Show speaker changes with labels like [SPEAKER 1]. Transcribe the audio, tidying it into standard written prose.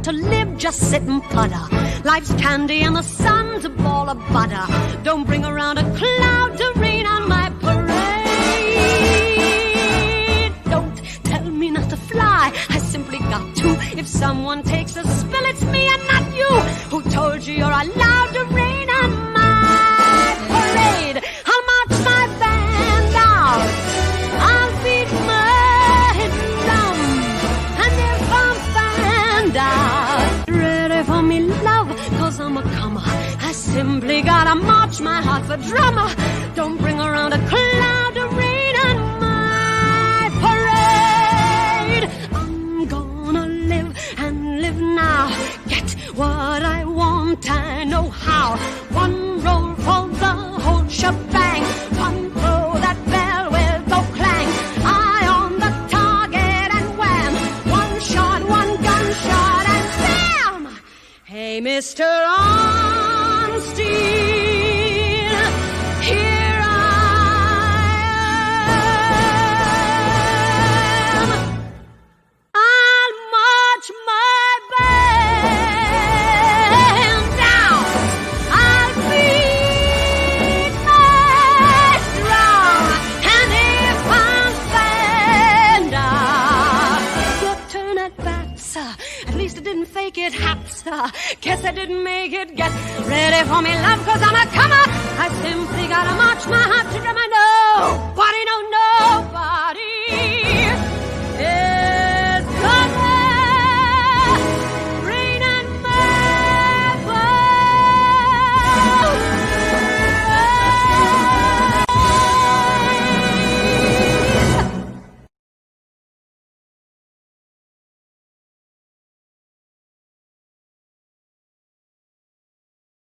[SPEAKER 1] to live, just sit and putter. Life's candy and the sun's a ball of butter. Don't bring around a cloud to rain on my parade. Don't tell me not to fly, I simply got to. If someone takes a spill, it's me and not you. Who told you you're allowed to rain on my parade? I'll march my band out, I'll beat my drum, and if I'm found out, ready for me love, cause I'm a comer. I simply gotta march my heart for drummer. Don't bring around a cloud to rain on my parade. I'm gonna live and live now, get what I want, I know how. One roll for the whole shebang, one throw that bell will go clang. Eye on the target and wham, one shot, one gunshot and bam. Hey, Mr. On-Steel, here I am. I'll march my band down, I'll beat my drum, and if I'm found out, your turn at bat, sir. At least I didn't fake it, hap, sir. Guess I didn't make it. Get ready for me, love, cause I'm a comer. I simply gotta march my heart to drum. I know, nobody, no,